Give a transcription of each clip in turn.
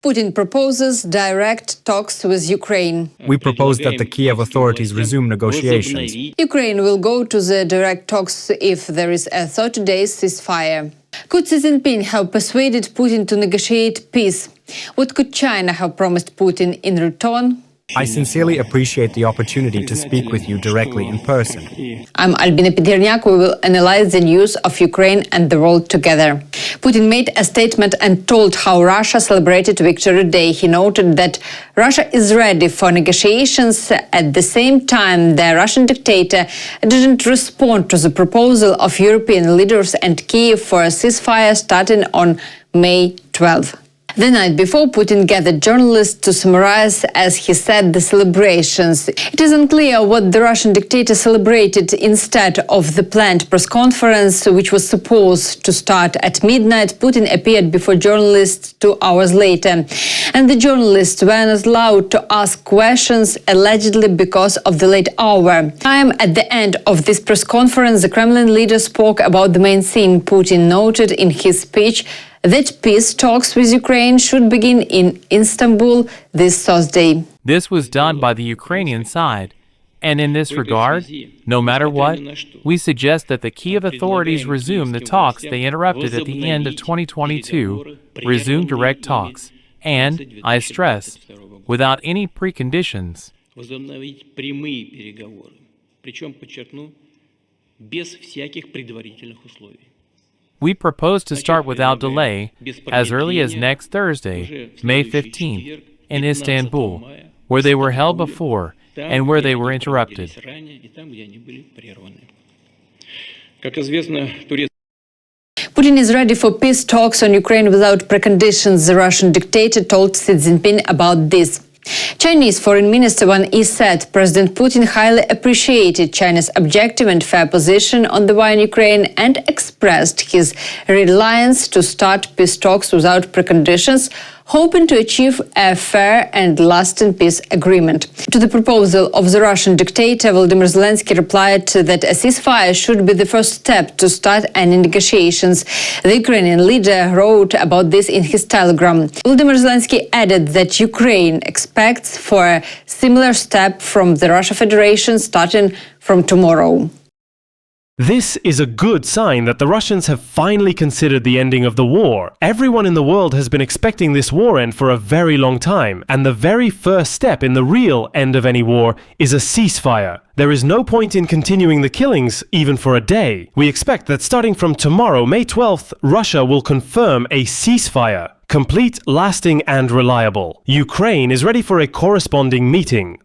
Putin proposes direct talks with Ukraine. We propose that the Kyiv authorities resume negotiations. Ukraine will go to the direct talks if there is a 30-day ceasefire. Could Xi Jinping have persuaded Putin to negotiate peace? What could China have promised Putin in return? I sincerely appreciate the opportunity to speak with you directly in person. I'm Albina Pederniak. We will analyze the news of Ukraine and the world together. Putin made a statement and told how Russia celebrated Victory Day. He noted that Russia is ready for negotiations. At the same time, the Russian dictator didn't respond to the proposal of European leaders and Kyiv for a ceasefire starting on May 12. The night before, Putin gathered journalists to summarize, as he said, the celebrations. It is unclear what the Russian dictator celebrated instead of the planned press conference, which was supposed to start at midnight. Putin appeared before journalists 2 hours later, and the journalists were not allowed to ask questions, allegedly because of the late hour. At the end of this press conference, the Kremlin leader spoke about the main theme. Putin noted in his speech that peace talks with Ukraine should begin in Istanbul this Thursday. This was done by the Ukrainian side, and in this regard, no matter what, we suggest that the Kyiv authorities resume the talks they interrupted at the end of 2022, resume direct talks, and, I stress, without any preconditions. We propose to start without delay as early as next Thursday, May 15th, in Istanbul, where they were held before and where they were interrupted. Putin is ready for peace talks on Ukraine without preconditions. The Russian dictator told Xi Jinping about this. Chinese Foreign Minister Wang Yi said President Putin highly appreciated China's objective and fair position on the war in Ukraine and expressed his reliance to start peace talks without preconditions, hoping to achieve a fair and lasting peace agreement. To the proposal of the Russian dictator, Vladimir Zelensky replied that a ceasefire should be the first step to start any negotiations. The Ukrainian leader wrote about this in his telegram. Vladimir Zelensky added that Ukraine expects for a similar step from the Russian Federation starting from tomorrow. This is a good sign that the Russians have finally considered the ending of the war. Everyone in the world has been expecting this war end for a very long time, and the very first step in the real end of any war is a ceasefire. There is no point in continuing the killings, even for a day. We expect that starting from tomorrow, May 12th, Russia will confirm a ceasefire, complete, lasting and reliable. Ukraine is ready for a corresponding meeting.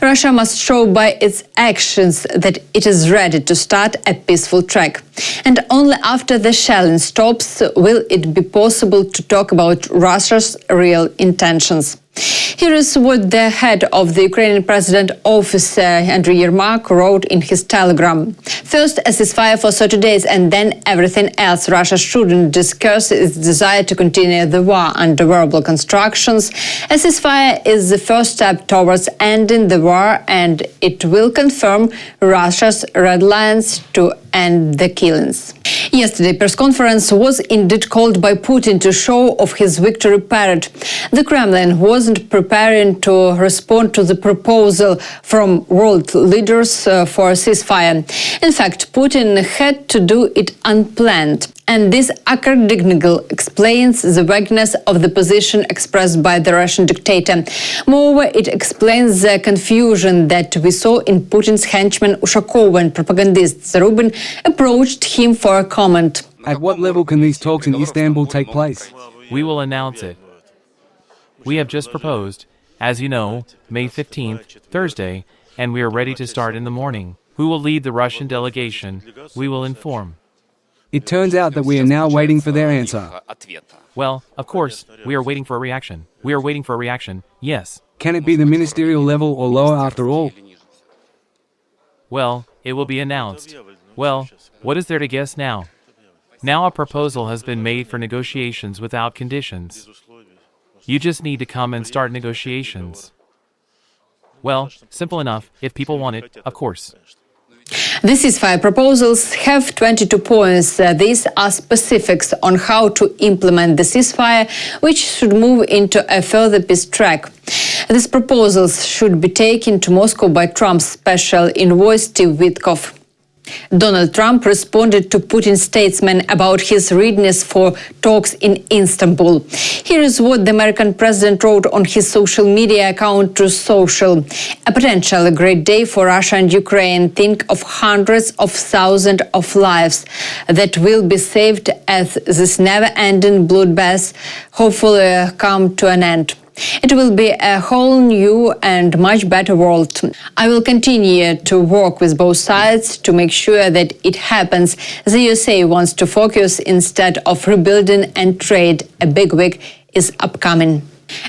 Russia must show by its actions that it is ready to start a peaceful track. And only after the shelling stops will it be possible to talk about Russia's real intentions. Here is what the head of the Ukrainian President Office, Andriy Yermak, wrote in his telegram. First, a ceasefire for 30 days and then everything else. Russia shouldn't discuss its desire to continue the war under verbal constructions. A ceasefire is the first step towards ending the war, and it will confirm Russia's red lines to end the killings. Yesterday, press conference was indeed called by Putin to show off his victory parade. The Kremlin wasn't preparing to respond to the proposal from world leaders for a ceasefire. In fact, Putin had to do it unplanned. And this accordingly explains the vagueness of the position expressed by the Russian dictator. Moreover, it explains the confusion that we saw in Putin's henchman Ushakov when propagandist Zarubin approached him for a comment. At what level can these talks in Istanbul take place? We will announce it. We have just proposed, as you know, May 15th, Thursday, and we are ready to start in the morning. Who will lead the Russian delegation? We will inform. It turns out that we are now waiting for their answer. Well, of course, we are waiting for a reaction. We are waiting for a reaction, yes. Can it be the ministerial level or lower after all? Well, it will be announced. Well, what is there to guess now? Now a proposal has been made for negotiations without conditions. You just need to come and start negotiations. Well, simple enough, if people want it, of course. The ceasefire proposals have 22 points. These are specifics on how to implement the ceasefire, which should move into a further peace track. These proposals should be taken to Moscow by Trump's special envoy Steve Witkoff. Donald Trump responded to Putin's statement about his readiness for talks in Istanbul. Here is what the American president wrote on his social media account Truth Social. A potential great day for Russia and Ukraine. Think of hundreds of thousands of lives that will be saved as this never-ending bloodbath hopefully come to an end. It will be a whole new and much better world. I will continue to work with both sides to make sure that it happens. The USA wants to focus instead of rebuilding and trade. A big week is upcoming.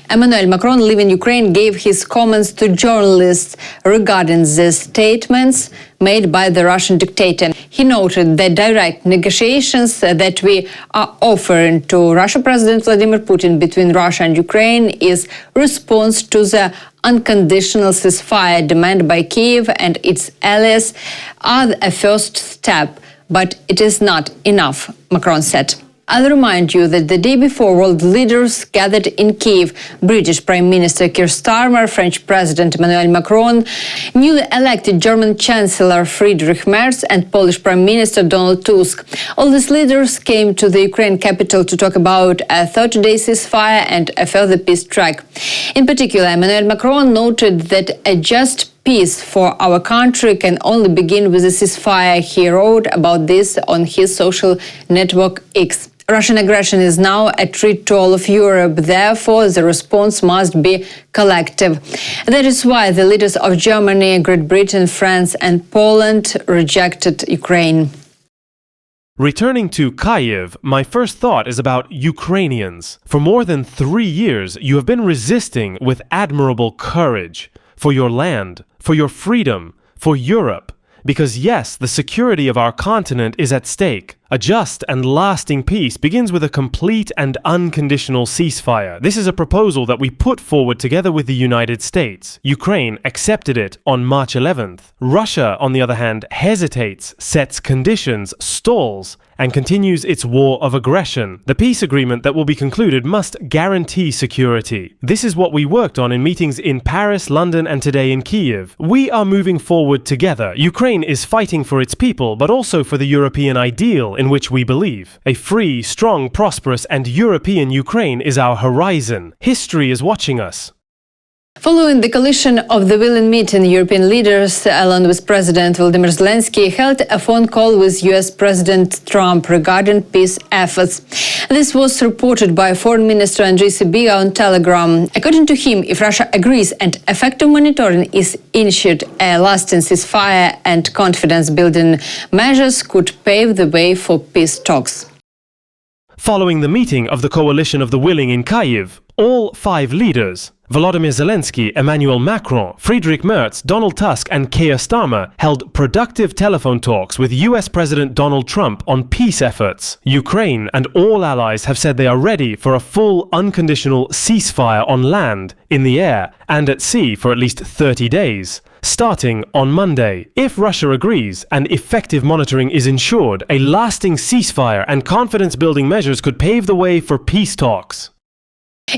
Emmanuel Macron, leaving Ukraine, gave his comments to journalists regarding the statements made by the Russian dictator. He noted that direct negotiations that we are offering to Russian President Vladimir Putin between Russia and Ukraine is response to the unconditional ceasefire demanded by Kyiv and its allies are a first step, but it is not enough, Macron said. I'll remind you that the day before, world leaders gathered in Kyiv. British Prime Minister Keir Starmer, French President Emmanuel Macron, newly elected German Chancellor Friedrich Merz and Polish Prime Minister Donald Tusk. All these leaders came to the Ukraine capital to talk about a 30-day ceasefire and a further peace track. In particular, Emmanuel Macron noted that a just peace for our country can only begin with a ceasefire. He wrote about this on his social network X. Russian aggression is now a threat to all of Europe. Therefore, the response must be collective. That is why the leaders of Germany, Great Britain, France and Poland rejected Ukraine. Returning to Kyiv, my first thought is about Ukrainians. For more than 3 years, you have been resisting with admirable courage for your land, for your freedom, for Europe. Because yes, the security of our continent is at stake. A just and lasting peace begins with a complete and unconditional ceasefire. This is a proposal that we put forward together with the United States. Ukraine accepted it on March 11th. Russia, on the other hand, hesitates, sets conditions, stalls, and continues its war of aggression. The peace agreement that will be concluded must guarantee security. This is what we worked on in meetings in Paris, London, and today in Kyiv. We are moving forward together. Ukraine is fighting for its people, but also for the European ideal in which we believe. A free, strong, prosperous, and European Ukraine is our horizon. History is watching us. Following the coalition of the Willing meeting, European leaders, along with President Volodymyr Zelensky, held a phone call with US President Trump regarding peace efforts. This was reported by Foreign Minister Andriy Sybiga on Telegram. According to him, if Russia agrees and effective monitoring is initiated, a lasting ceasefire and confidence-building measures could pave the way for peace talks. Following the meeting of the coalition of the willing in Kyiv, all 5 leaders, Volodymyr Zelensky, Emmanuel Macron, Friedrich Merz, Donald Tusk and Keir Starmer, held productive telephone talks with US President Donald Trump on peace efforts. Ukraine and all allies have said they are ready for a full, unconditional ceasefire on land, in the air and at sea for at least 30 days. Starting on Monday. If Russia agrees and effective monitoring is ensured, a lasting ceasefire and confidence-building measures could pave the way for peace talks.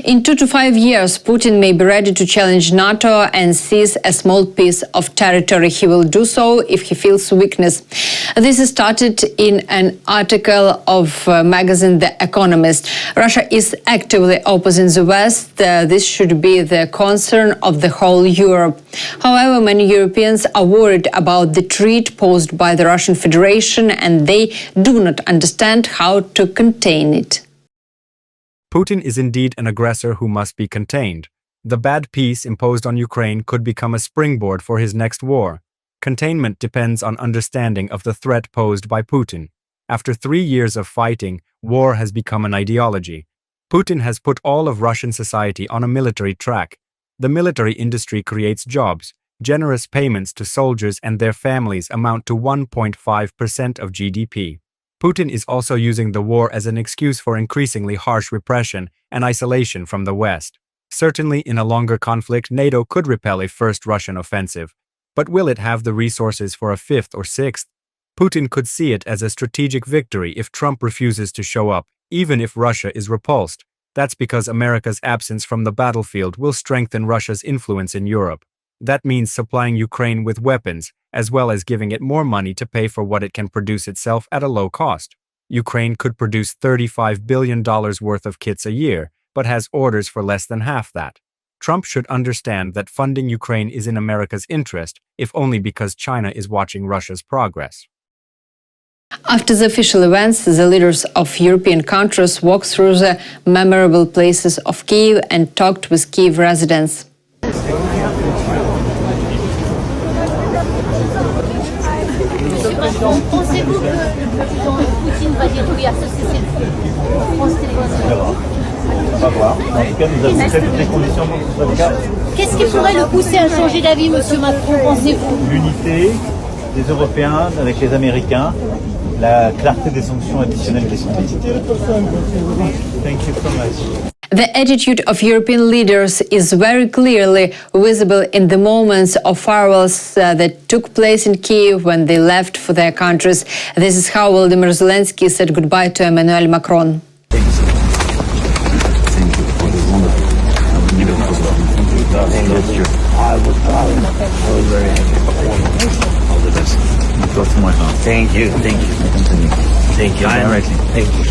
In 2 to 5 years, Putin may be ready to challenge NATO and seize a small piece of territory. He will do so if he feels weakness. This is started in an article of magazine The Economist. Russia is actively opposing the West. This should be the concern of the whole Europe. However, many Europeans are worried about the threat posed by the Russian Federation, and they do not understand how to contain it. Putin is indeed an aggressor who must be contained. The bad peace imposed on Ukraine could become a springboard for his next war. Containment depends on understanding of the threat posed by Putin. After 3 years of fighting, war has become an ideology. Putin has put all of Russian society on a military track. The military industry creates jobs. Generous payments to soldiers and their families amount to 1.5% of GDP. Putin is also using the war as an excuse for increasingly harsh repression and isolation from the West. Certainly, in a longer conflict, NATO could repel a first Russian offensive. But will it have the resources for a fifth or sixth? Putin could see it as a strategic victory if Trump refuses to show up, even if Russia is repulsed. That's because America's absence from the battlefield will strengthen Russia's influence in Europe. That means supplying Ukraine with weapons, as well as giving it more money to pay for what it can produce itself at a low cost. Ukraine could produce $35 billion worth of kits a year, but has orders for less than half that. Trump should understand that funding Ukraine is in America's interest, if only because China is watching Russia's progress. After the official events, the leaders of European countries walked through the memorable places of Kyiv and talked with Kyiv residents. Pensez-vous que le président Poutine va dire oui à ce cessez-le-feu? On va voir. En tout cas, nous avons fait toutes les conditions pour que ce soit le cas. Qu'est-ce qui pourrait le pousser à changer d'avis, Monsieur Macron, pensez-vous? L'unité des Européens avec les Américains, la clarté des sanctions additionnelles qui sont prises. Thank you so much. The attitude of European leaders is very clearly visible in the moments of farewells that took place in Kyiv when they left for their countries. This is how Vladimir Zelensky said goodbye to Emmanuel Macron. Thank you for this wonderful. I was very happy. All the best. It goes to my heart. Thank you. Thank you. Thank you. Directly. Thank you.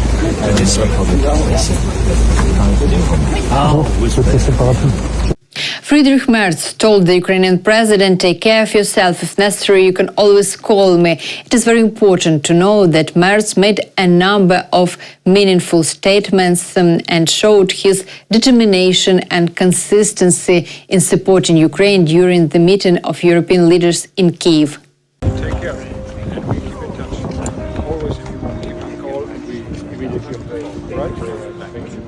Friedrich Merz told the Ukrainian president, "Take care of yourself. If necessary, you can always call me." It is very important to know that Merz made a number of meaningful statements and showed his determination and consistency in supporting Ukraine during the meeting of European leaders in Kyiv. Take care, and we keep in touch. Always, if you want, you can call, and we immediately play. Right? Thank you.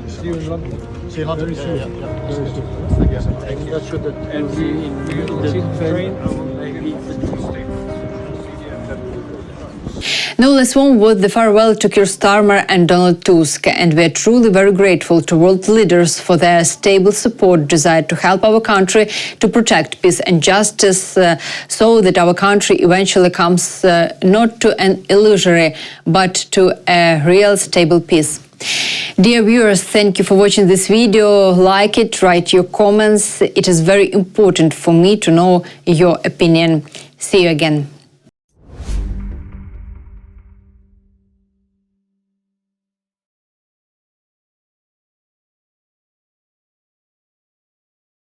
See you in London. See you in London very soon. Very soon. And that's good that and we in the train. No less warm was the farewell to Keir Starmer and Donald Tusk, and we are truly very grateful to world leaders for their stable support, desire to help our country to protect peace and justice, so that our country eventually comes not to an illusory, but to a real stable peace. Dear viewers, thank you for watching this video. Like it, write your comments. It is very important for me to know your opinion. See you again.